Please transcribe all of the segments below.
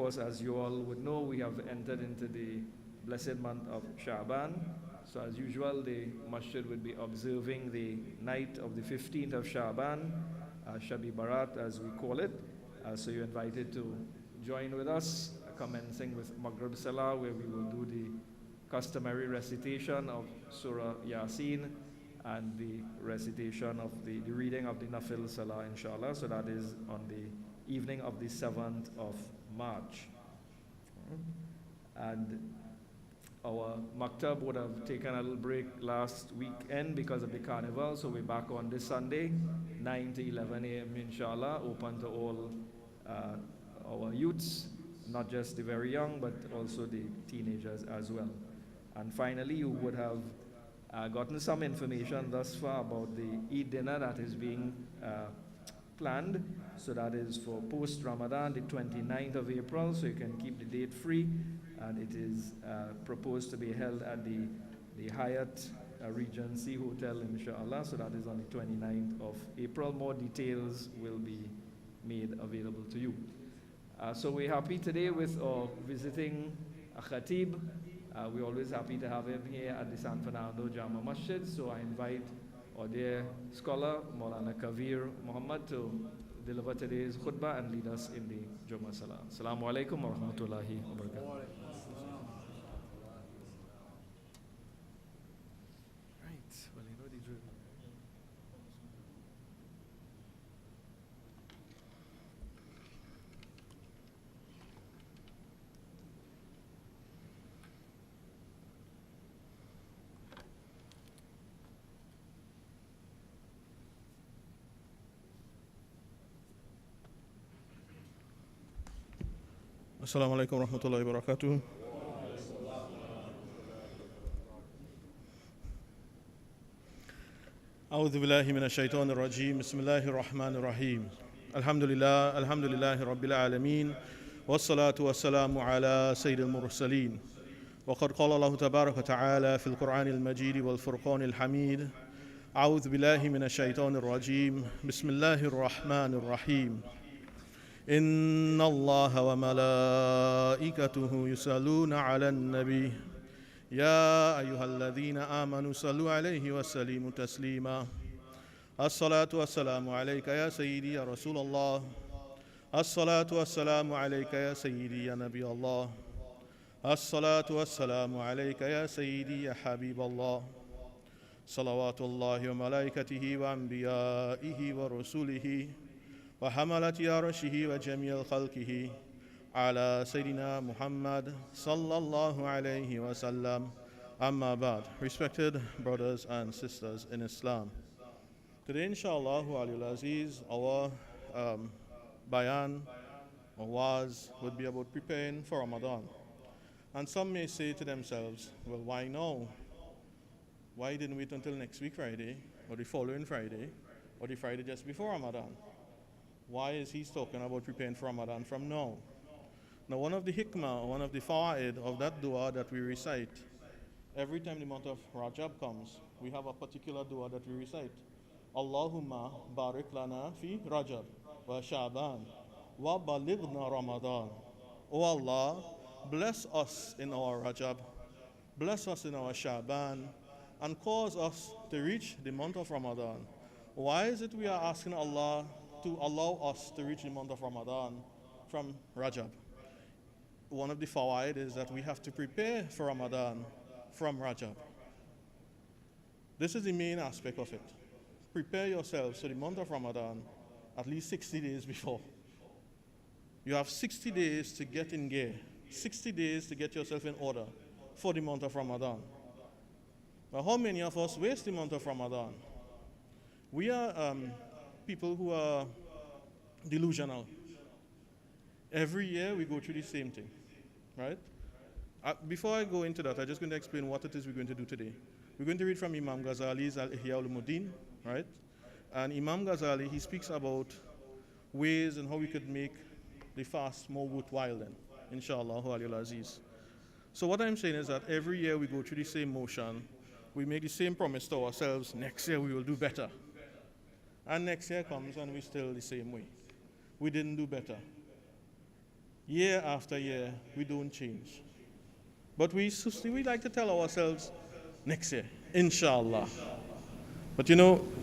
course, as you all would know, we have entered into the blessed month of Sha'ban. So as usual, the masjid would be observing the night of the 15th of Sha'ban, Shabi Barat as we call it. So you're invited to join with us, commencing with Maghrib Salah, where we will do the customary recitation of Surah Yasin and the recitation of the reading of the Nafil Salah, inshallah. So that is on the evening of the 7th of March. And our maktab would have taken a little break last weekend because of the carnival, so we're back on this Sunday, 9 to 11 a.m. inshallah, open to all our youths, not just the very young, but also the teenagers as well. And finally, you would have gotten some information thus far about the Eid dinner that is being planned. So that is for post-Ramadan, the 29th of April, so you can keep the date free. And it is proposed to be held at the Hyatt Regency Hotel, inshallah. So that is on the 29th of April. More details will be made available to you. So we're happy today with our visiting Khateeb. We're always happy to have him here at the San Fernando Jama Masjid. So I invite our dear scholar, Maulana Kavir Mohammed, to deliver today's khutbah and lead us in the Jummah Salah. Assalamu alaikum wa rahmatullahi wa barakatuh. Assalamu alaikum warahmatullahi wabarakatuh. أعوذ بالله من الشيطان الرجيم بسم الله الرحمن الرحيم الحمد لله رب العالمين والصلاة والسلام على سيد المرسلين وقد قال الله تبارك وتعالى في القرآن المجيد والفرقان الحميد أعوذ بالله من الشيطان الرجيم بسم الله الرحمن الرحيم إن الله وملائكته يصلون على النبي يا أيها الذين آمنوا صلوا عليه وسلموا تسليما الصلاة والسلام عليك يا سيدي يا رسول الله الصلاة والسلام عليك يا سيدي يا نبي الله الصلاة والسلام عليك يا سيدي يا حبيب الله صلوات الله وملائكته وأنبيائه ورسله وحملة عرشه وجميع خلقه على سيدنا Muhammad sallallahu alayhi wa sallam. Amma ba'd. Respected brothers and sisters in Islam. Today, inshallah, aziz, our bayan or waz would be about preparing for Ramadan. And some may say to themselves, well, why now? Why didn't we wait until next week Friday, or the following Friday, or the Friday just before Ramadan? Why is he talking about preparing for Ramadan from now? Now, one of the hikmah, one of the fawaid of that dua that we recite, every time the month of Rajab comes, we have a particular dua that we recite. Allahumma barik lana fi Rajab wa Sha'ban wa balighna Ramadan. O Allah, bless us in our Rajab, bless us in our Sha'ban, and cause us to reach the month of Ramadan. Why is it we are asking Allah to allow us to reach the month of Ramadan from Rajab? One of the fawaid is that we have to prepare for Ramadan from Rajab. This is the main aspect of it. Prepare yourselves for the month of Ramadan at least 60 days before. You have 60 days to get in gear, 60 days to get yourself in order for the month of Ramadan. Now, how many of us waste the month of Ramadan? We are people who are delusional. Every year we go through the same thing, right? Before I go into that, I'm just going to explain what it is we're going to do today. We're going to read from Imam Ghazali's Al-Ihya al-Muddin, right? And Imam Ghazali, he speaks about ways and how we could make the fast more worthwhile then, inshallah, aziz. So what I'm saying is that every year we go through the same motion, we make the same promise to ourselves, next year we will do better. And next year comes and we're still the same way. We didn't do better. Year after year, we don't change. But we like to tell ourselves, next year, inshallah. But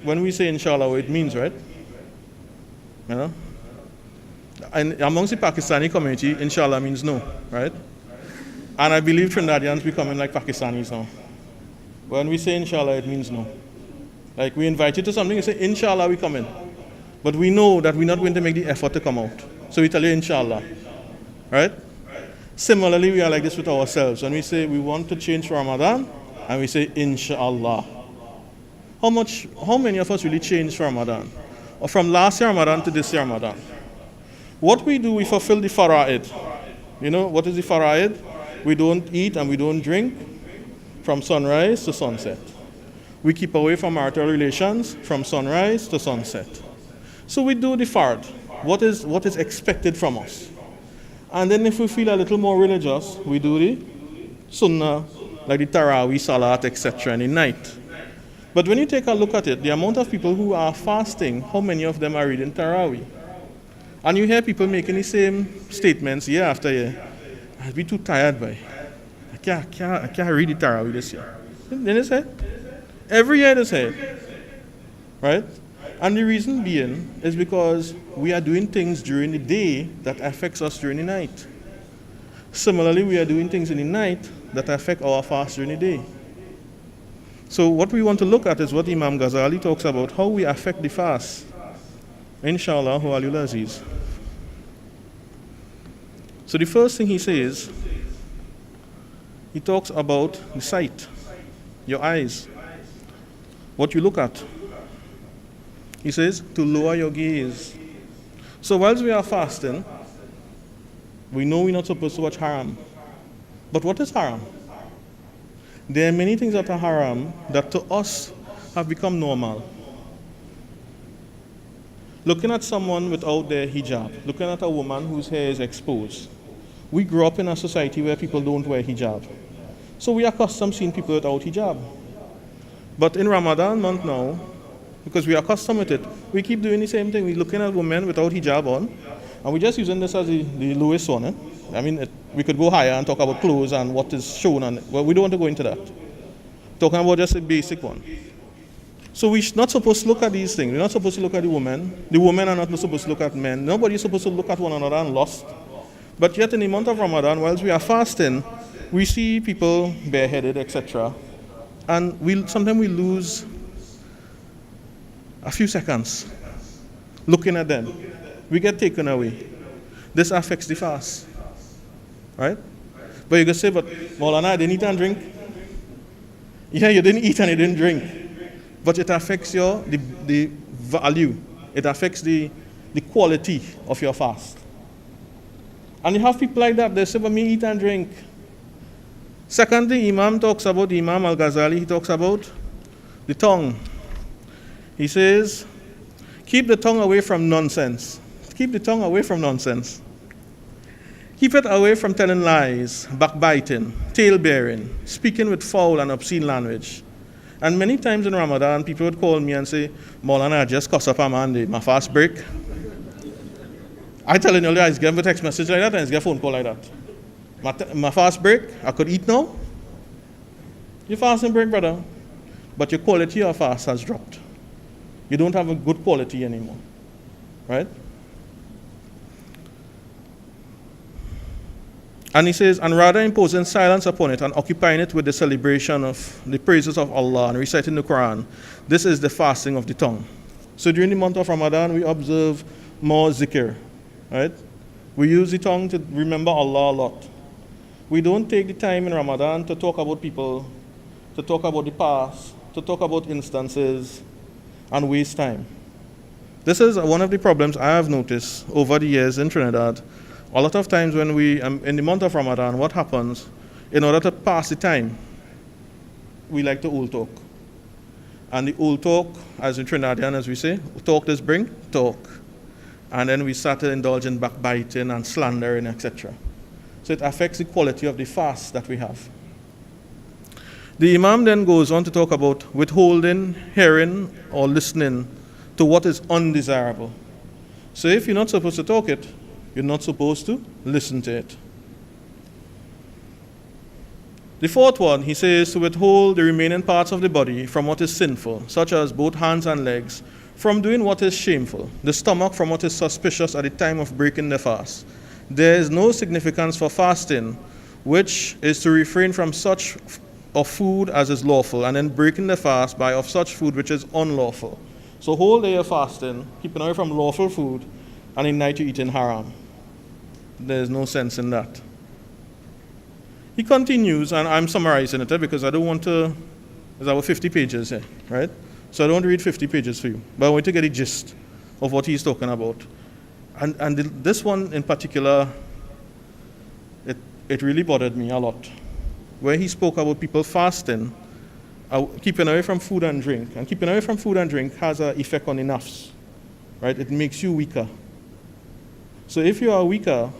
when we say inshallah, what it means, right? You know? And amongst the Pakistani community, inshallah means no, right? And I believe Trinidadians becoming like Pakistanis now. When we say inshallah, it means no. Like we invite you to something, you say inshallah we come in. But we know that we're not going to make the effort to come out. So we tell you inshallah. Right? Similarly, we are like this with ourselves. When we say we want to change for Ramadan, and we say inshallah. How many of us really changed for Ramadan? Or from last year Ramadan to this year Ramadan? What we do, we fulfill the fara'id. You know, what is the fara'id? We don't eat and we don't drink from sunrise to sunset. We keep away from marital relations from sunrise to sunset. So we do the fard. What is expected from us? And then if we feel a little more religious, we do the sunnah, like the tarawih, salat, etc. in the night. But when you take a look at it, the amount of people who are fasting, how many of them are reading tarawih? And you hear people making the same statements year after year. I'll be too tired by. I can't read the tarawih this year. Then they say, every year they say, right? And the reason being is because we are doing things during the day that affects us during the night. Similarly, we are doing things in the night that affect our fast during the day. So what we want to look at is what Imam Ghazali talks about, how we affect the fast. Inshallah, Aliyul Aziz. So the first thing he says, he talks about the sight, your eyes, what you look at. He says to lower your gaze. So whilst we are fasting, we know we're not supposed to watch haram. But what is haram? There are many things that are haram that to us have become normal. Looking at someone without their hijab, looking at a woman whose hair is exposed. We grew up in a society where people don't wear hijab. So we are accustomed to seeing people without hijab. But in Ramadan month now, because we are accustomed with it, we keep doing the same thing. We're looking at women without hijab on, and we're just using this as the lowest one. I mean, we could go higher and talk about clothes and what is shown on it. Well, we don't want to go into that. Talking about just a basic one. So we're not supposed to look at these things. We're not supposed to look at the women. The women are not supposed to look at men. Nobody's supposed to look at one another and lust. But yet in the month of Ramadan, whilst we are fasting, we see people bareheaded, etc. And sometimes we lose a few seconds looking at them. We get taken away. This affects the fast. Right? But you can say, but Maulana, I didn't eat and drink. Yeah, you didn't eat and you didn't drink. But it affects the value. It affects the quality of your fast. And you have people like that, they say, but me eat and drink. Secondly, Imam Al-Ghazali, he talks about the tongue. He says, keep the tongue away from nonsense. Keep the tongue away from nonsense. Keep it away from telling lies, backbiting, tale-bearing, speaking with foul and obscene language. And many times in Ramadan, people would call me and say, Maulana, I just cuss up a man, my fast break. I tell you, I get a text message like that and I get a phone call like that. My fast break, I could eat now. Your fasting break, brother. But your quality of fast has dropped. You don't have a good quality anymore. Right? And he says, and rather imposing silence upon it and occupying it with the celebration of the praises of Allah and reciting the Quran, this is the fasting of the tongue. So during the month of Ramadan, we observe more zikr, right? We use the tongue to remember Allah a lot. We don't take the time in Ramadan to talk about people, to talk about the past, to talk about instances, and waste time. This is one of the problems I have noticed over the years in Trinidad. A lot of times when we, in the month of Ramadan, what happens, in order to pass the time, we like to old talk. And the old talk, as in Trinidadian, as we say, talk does bring talk. And then we start to indulge in backbiting and slandering, etc. So it affects the quality of the fast that we have. The Imam then goes on to talk about withholding, hearing, or listening to what is undesirable. So if you're not supposed to talk it, You're not supposed to listen to it. The fourth one, he says, to withhold the remaining parts of the body from what is sinful, such as both hands and legs, from doing what is shameful, the stomach from what is suspicious at the time of breaking the fast. There is no significance for fasting, which is to refrain from such of food as is lawful, and then breaking the fast by of such food which is unlawful. So whole day of fasting, keeping away from lawful food, and in night you're eating haram. There's no sense in that. He continues, and I'm summarizing it because I don't want to, there's about 50 pages here, right? So I don't want to read 50 pages for you, but I want to get a gist of what he's talking about. And this one in particular, it really bothered me a lot. Where he spoke about people fasting, keeping away from food and drink. And keeping away from food and drink has an effect on the nafs, right? It makes you weaker. So if you are weaker,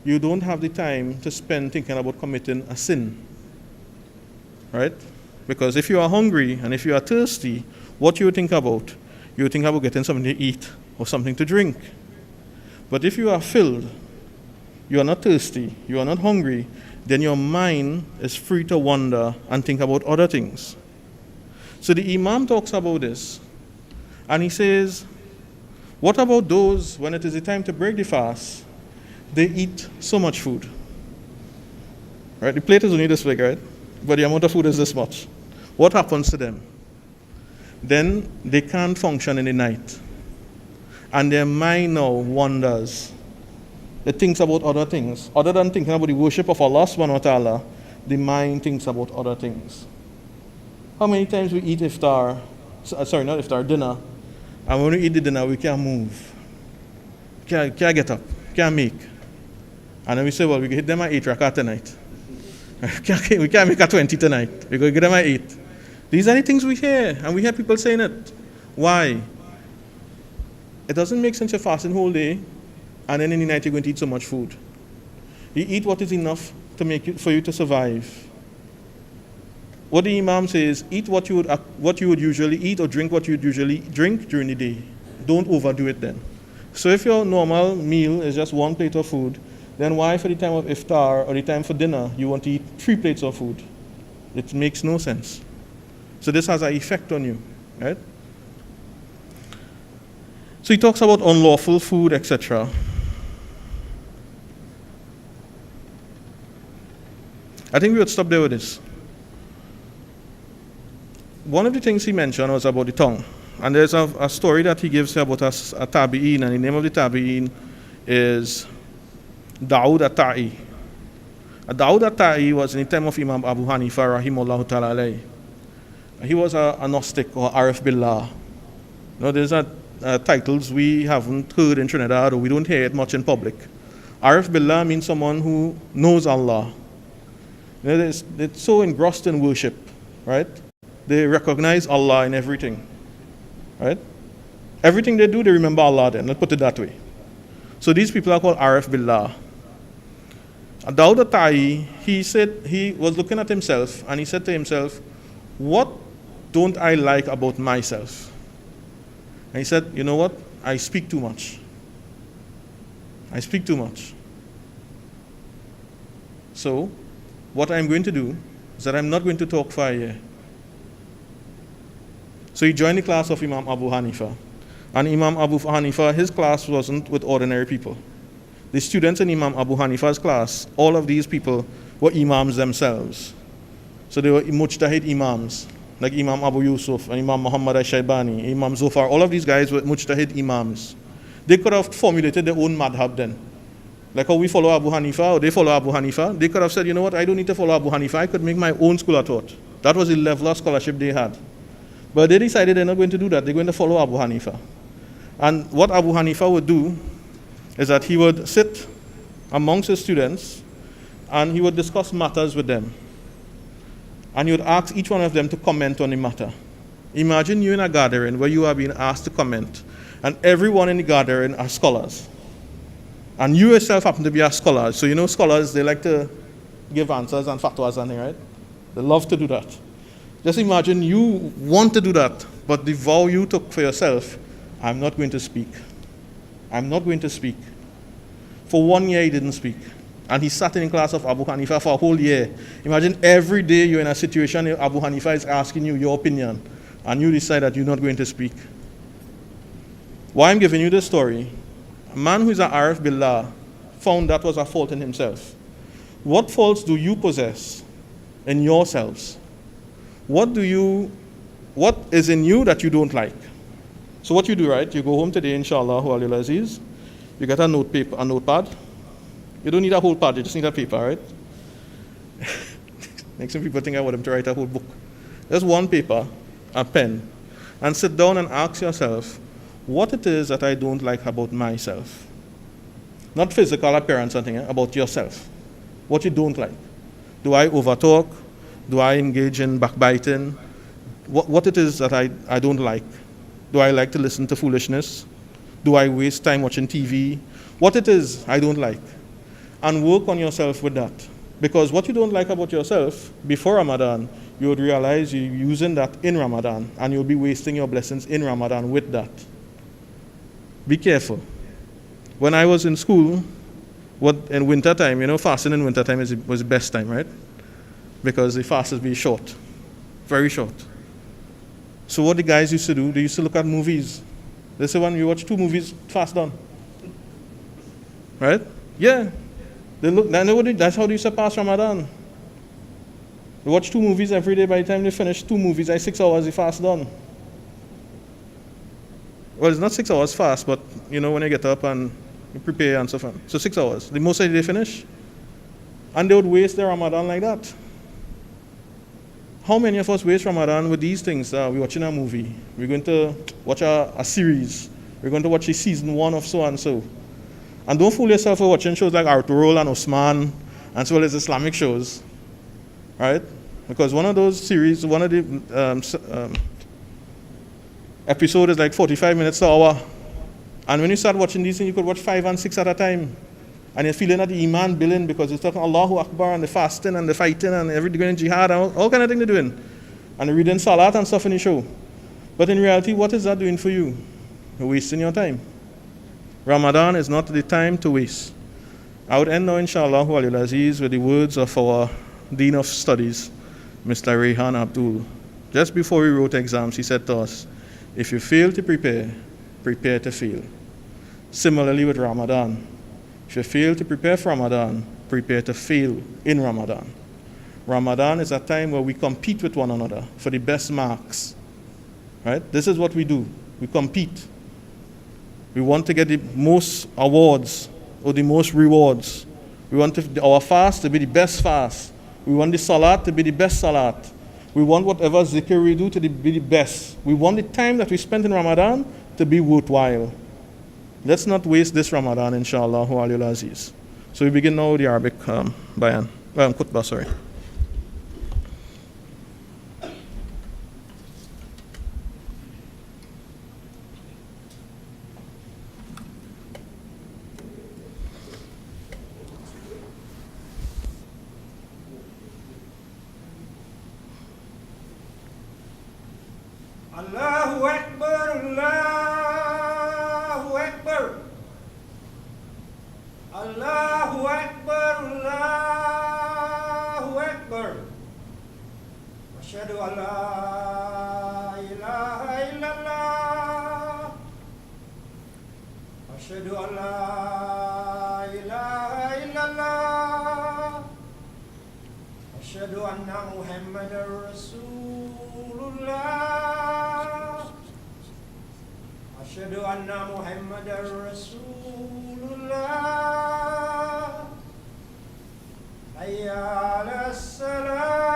you don't have the time to spend thinking about committing a sin, right? Because if you are hungry and if you are thirsty, what you think about? You think about getting something to eat or something to drink. But if you are filled, you are not thirsty, you are not hungry, then your mind is free to wander and think about other things. So the Imam talks about this, and he says, what about those, when it is the time to break the fast, they eat so much food? Right? The plate is only this big, right? But the amount of food is this much. What happens to them? Then they can't function in the night. And their mind now wanders. It thinks about other things. Other than thinking about the worship of Allah subhanahu wa ta'ala, the mind thinks about other things. How many times we eat iftar, dinner, and when we eat the dinner, we can't move. Can't get up, can't make. And then we say, well, we can hit them at 8 rakat tonight. We can't make a 20 tonight. We're going to get them at 8. These are the things we hear, and we hear people saying it. Why? It doesn't make sense you're fasting whole day, and then in the night you're going to eat so much food. You eat what is enough to for you to survive. What the Imam says, eat what you would usually eat, or drink what you would usually drink during the day. Don't overdo it then. So if your normal meal is just one plate of food, then why for the time of iftar or the time for dinner you want to eat 3 plates of food? It makes no sense. So this has an effect on you, right? So he talks about unlawful food, etc. I think we would stop there with this. One of the things he mentioned was about the tongue. And there's a story that he gives about a tabi'een, and the name of the tabi'een is Dawood at-Ta'i. Dawood at-Ta'i was in the time of Imam Abu Hanifa, rahimahullah ta'ala alayhi. He was a Gnostic or Arif Billah. You know, there's titles we haven't heard in Trinidad, or we don't hear it much in public. Arif Billah means someone who knows Allah. You know, they're so engrossed in worship, right? They recognize Allah in everything, right? Everything they do, they remember Allah then. Let's put it that way. So these people are called Arif Billah. Dawood at-Ta'i, he said, he was looking at himself, and he said to himself, what don't I like about myself? And he said, you know what? I speak too much. I speak too much. So, what I'm going to do is that I'm not going to talk for a year. So he joined the class of Imam Abu Hanifa. And Imam Abu Hanifa, his class wasn't with ordinary people. The students in Imam Abu Hanifa's class, all of these people were imams themselves. So they were mujtahid imams, like Imam Abu Yusuf and Imam Muhammad al-Shaybani, Imam Zufar. All of these guys were mujtahid imams. They could have formulated their own madhab then. Like how we follow Abu Hanifa, or they follow Abu Hanifa. They could have said, you know what, I don't need to follow Abu Hanifa. I could make my own school of thought. That was the level of scholarship they had. But they decided they're not going to do that. They're going to follow Abu Hanifa. And what Abu Hanifa would do is that he would sit amongst his students and he would discuss matters with them. And he would ask each one of them to comment on the matter. Imagine you in a gathering where you are being asked to comment, and everyone in the gathering are scholars. And you yourself happen to be a scholar. So you know scholars, they like to give answers and fatwas and things, right? They love to do that. Just imagine you want to do that, but the vow you took for yourself, I'm not going to speak. I'm not going to speak. For 1 year, he didn't speak. And he sat in class of Abu Hanifa for a whole year. Imagine every day you're in a situation where Abu Hanifa is asking you your opinion, and you decide that you're not going to speak. Why I'm giving you this story, a man who is an Arif Billah found that was a fault in himself. What faults do you possess in yourselves? What is in you that you don't like? So what you do, right? You go home today, inshallah, Walil Aziz. You get a notepad. You don't need a whole pad, you just need a paper, right? Makes some people think I want them to write a whole book. Just one paper, a pen, and sit down and ask yourself what it is that I don't like about myself. Not physical appearance, something, about yourself. What you don't like. Do I overtalk? Do I engage in backbiting? What it is that I don't like. Do I like to listen to foolishness? Do I waste time watching TV? What it is I don't like. And work on yourself with that. Because what you don't like about yourself, before Ramadan, you would realize you're using that in Ramadan, and you'll be wasting your blessings in Ramadan with that. Be careful. When I was in school, in winter time, fasting in winter time was the best time, right? Because the fast would be short, very short. So what the guys used to do, they used to look at movies. They say when you watch 2 movies, fast done. Right? Yeah. That's how they used to pass Ramadan. They watch 2 movies every day. By the time they finish 2 movies, 6 hours, the fast done. Well, it's not 6 hours fast, but when you get up and you prepare and so on. So 6 hours. The most of the day finish. And they would waste their Ramadan like that. How many of us waste Ramadan with these things? We're watching a movie. We're going to watch a series. We're going to watch a season 1 of so and so. And don't fool yourself for watching shows like Arturul and Osman, and so well as Islamic shows. Right? Because one of those series, one of the episode is like 45 minutes to an hour. And when you start watching these things, you could watch 5 and 6 at a time. And you're feeling that the Iman building because it's talking Allahu Akbar and the fasting and the fighting and everything going jihad and all kind of things they're doing. And they're reading Salat and stuff in the show. But in reality, what is that doing for you? You're wasting your time. Ramadan is not the time to waste. I would end now, inshallah, Walil Aziz, with the words of our Dean of Studies, Mr. Rehan Abdul. Just before we wrote exams, he said to us, if you fail to prepare, prepare to fail. Similarly with Ramadan. If you fail to prepare for Ramadan, prepare to fail in Ramadan. Ramadan is a time where we compete with one another for the best marks. Right? This is what we do. We compete. We want to get the most awards or the most rewards. We want our fast to be the best fast. We want the salat to be the best salat. We want whatever zikr we do to be the best. We want the time that we spend in Ramadan to be worthwhile. Let's not waste this Ramadan, inshallah, Walil Aziz. So we begin now with the Arabic bayan. Khutbah, sorry. Allahu Akbar, Allahu Akbar. Allahu Akbar, Allahu Akbar. Ashhadu an la ilaha illallah. Ashhadu an la ilaha illallah. Ashhadu anna Muhammadar Rasulullah. Ashhadu anna Muhammadar Rasulullah. Hayya 'ala salah.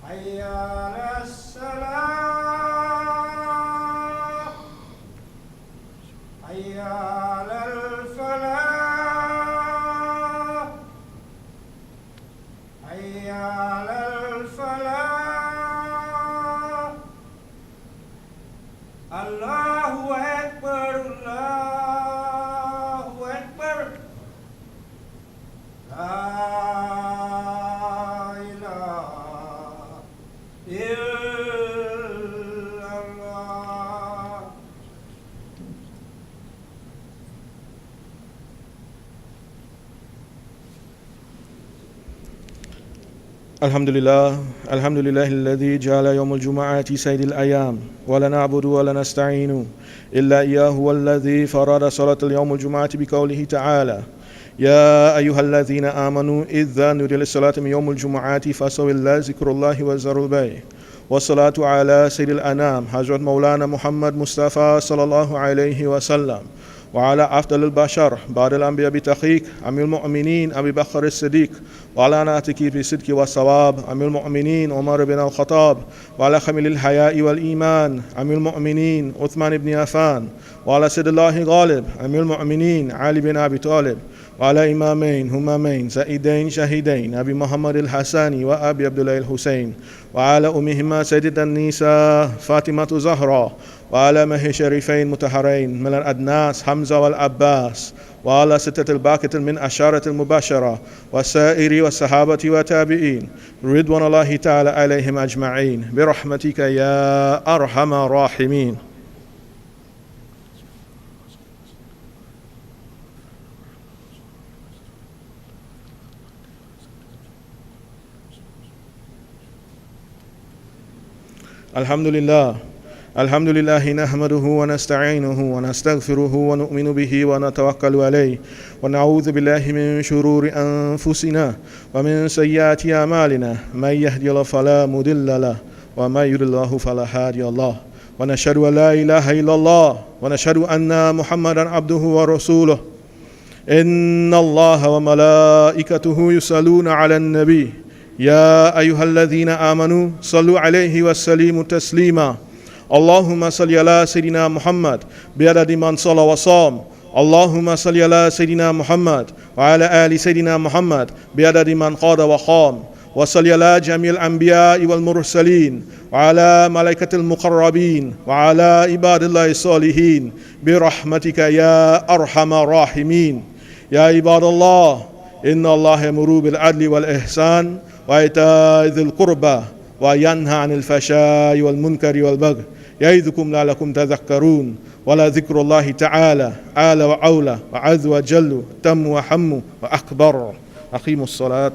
Hayya 'ala salah. Hayya 'alal falah. Hayya 'alal falah. Allahu Akbar, Allahu Akbar. الحمد لله الذي جعل يوم الجمعة سيد الأيام ولا نعبد ولا نستعين إلا إياه، هو الذي فرض صلاة اليوم الجمعة بقوله تعالى: يا أيها الذين آمنوا إذا نودي للصلاة من يوم الجمعة فاسعوا إلى ذكر الله وذروا البيع. والصلاة على سيد الأنام حضرة مولانا محمد مصطفى صلى الله عليه وسلم، وعلى أفضل البشر بعد الأنبياء بتحقيق أمير المؤمنين أبي بكر الصديق، وعلى ناتك في الصدق والصواب أمير المؤمنين عمر بن الخطاب، وعلى خميل الحياء والإيمان أمير المؤمنين عثمان بن عفان، وعلى سيد الله غالب أمير المؤمنين علي بن أبي طالب، وعلى إمامين همامين زائدين شهيدين أبي محمد الحسن وأبي عبد الله الحسين، وعلى أمهما سيدة النساء فاطمة زهرة، وعلى مه شريفين مطهرين من الأدناس حمزة والعباس، وعلى ستة الباقية من أشارة المباشرة والسائر والصحابة والتابعين رضوان الله تعالى عليهم أجمعين برحمتك يا أرحم الراحمين. الحمد لله نحمده ونستعينه ونستغفره ونؤمن به ونتوكل عليه، ونعوذ بالله من شرور أنفسنا ومن سيئات أعمالنا، من يهدي الله فلا مضل له ومن يضلل له فلا هادي له، ونشهد أن لا إله إلا الله ونشهد أن محمدا عبده ورسوله. إن الله وملائكته يصلون على النبي يا أيها الذين آمنوا صلوا عليه وسلموا تسليما. اللهم صل على سيدنا محمد بعدد من صلى وصام. اللهم صل على سيدنا محمد وعلى آل سيدنا محمد بعدد من قاد وقام. وصل على جميع الأنبياء والمرسلين وعلى ملائكة المقربين وعلى عباد الله الصالحين برحمتك يا أرحم الراحمين. يا عباد الله، إن الله يأمر بالعدل والإحسان وإيتاء ذي القربى وينهى عن الفحشاء والمنكر والبغي يعظكم لعلكم تذكرون. ولذكر الله تعالى أعلى وأولى وعز وجل تم وحم وأكبر. أقيموا الصلاة.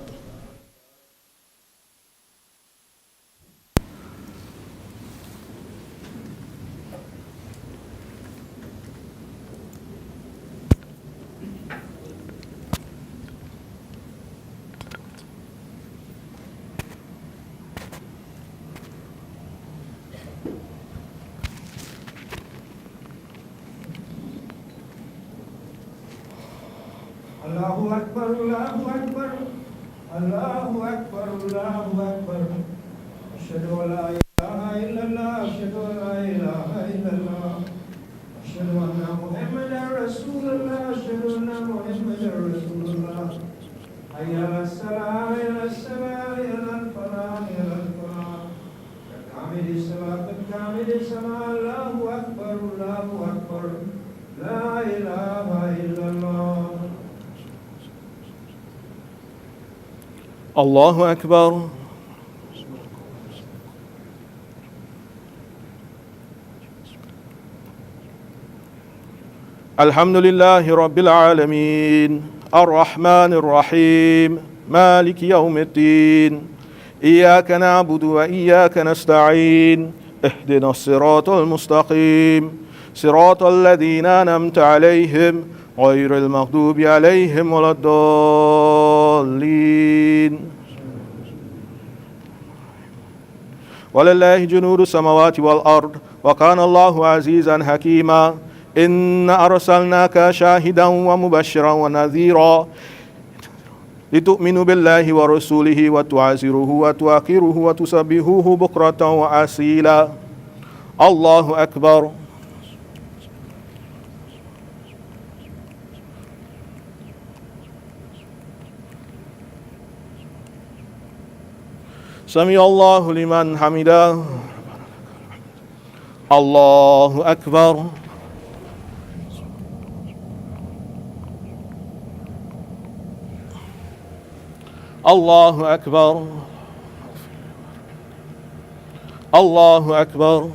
الله أكبر الله أكبر الله أكبر الله أكبر. أشهد أن لا إله إلا الله أشهد أن لا إله إلا الله أشهد أن محمدا رسول الله أشهد أن محمدا رسول الله. حي على الصلاة حي على الصلاة حي على الفلاح حي على الفلاح. قد قامت الصلاة قد قامت الصلاة. الله أكبر الله أكبر لا إله إلا الله. الله أكبر. الحمد لله رب العالمين الرحمن الرحيم مالك يوم الدين إياك نعبد وإياك نستعين اهدنا الصراط المستقيم صراط الذين أنعمت عليهم غير المغضوب عليهم ولا الضالين. ولله جنود السماوات والأرض وكان الله عزيزا حكيما. إن أرسلناك شاهدا ومبشرا ونذيرا لتؤمنوا بالله ورسوله وتعزروه وتوقروه وتسبحوه بكرة وأصيلا. الله أكبر. سمع الله لمن حمده. الله أكبر. الله أكبر. الله أكبر.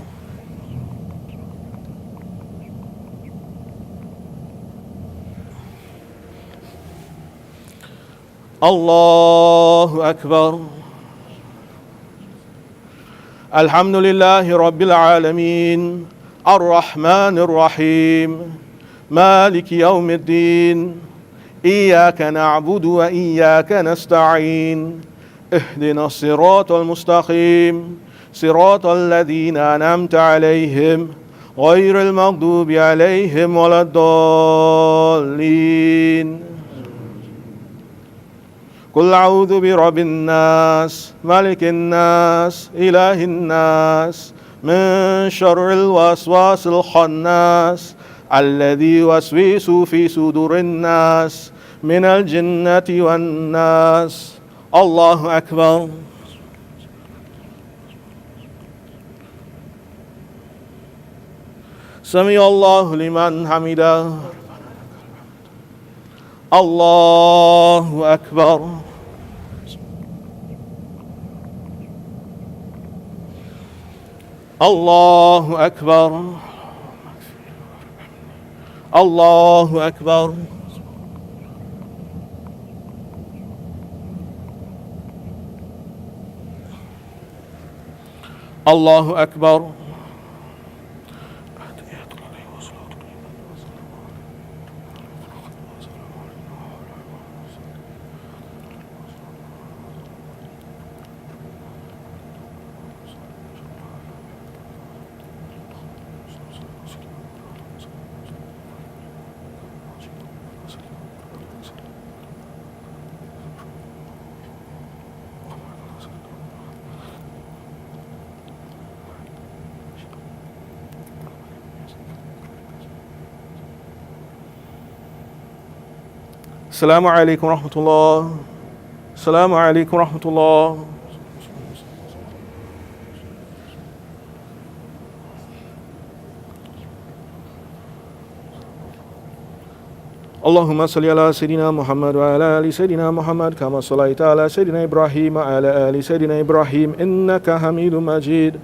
الله أكبر. الحمد لله رب العالمين الرحمن الرحيم مالك يوم الدين إياك نعبد وإياك نستعين اهدنا الصراط المستقيم صراط الذين أنعمت عليهم غير المغضوب عليهم ولا الضالين قل أعوذ برب الناس ملك الناس إله الناس من شر الوسواس الخناس الذي يوسوس في صدور الناس من الجنة والناس الله أكبر سمع الله لمن حمده الله أكبر الله أكبر الله أكبر الله أكبر السلام عليكم ورحمة الله السلام عليكم ورحمة الله اللهم صل على سيدنا محمد وعلى آل سيدنا محمد كما صليت على سيدنا إبراهيم وعلى آل سيدنا إبراهيم إنك حميد مجيد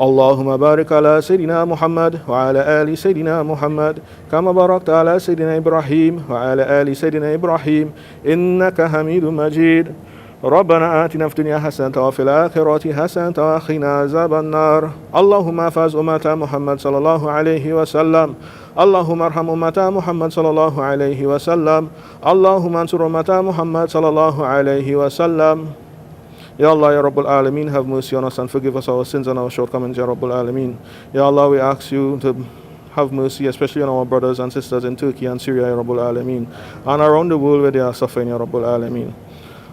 اللهم بارك على سيدنا محمد وعلى آل سيدنا محمد كما باركت على سيدنا إبراهيم وعلى آل سيدنا إبراهيم إنك حميد مجيد ربنا آتنا في الدنيا حسنة وفي الآخرة حسنة وقنا عذاب النار اللهم احفظ أمة محمد صلى الله عليه وسلم اللهم ارحم أمة محمد صلى الله عليه وسلم اللهم انصر أمة محمد صلى الله عليه وسلم Ya Allah, Ya Rabbul Alameen, have mercy on us and forgive us our sins and our shortcomings, Ya Rabbul Alameen. Ya Allah, we ask you to have mercy, especially on our brothers and sisters in Turkey and Syria, Ya Rabbul Alameen, and around the world where they are suffering, Ya Rabbul Alameen.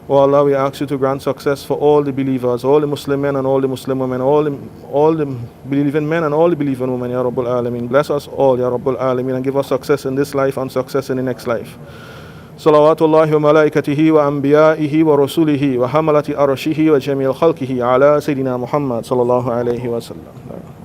Oh Allah, we ask you to grant success for all the believers, all the Muslim men and all the Muslim women, all the believing men and all the believing women, Ya Rabbul Alameen. Bless us all, Ya Rabbul Alameen, and give us success in this life and success in the next life. صلوات الله وملائكته وأنبيائه ورسله وحملة أرشه وجميع خلقه على سيدنا محمد صلى الله عليه وسلم.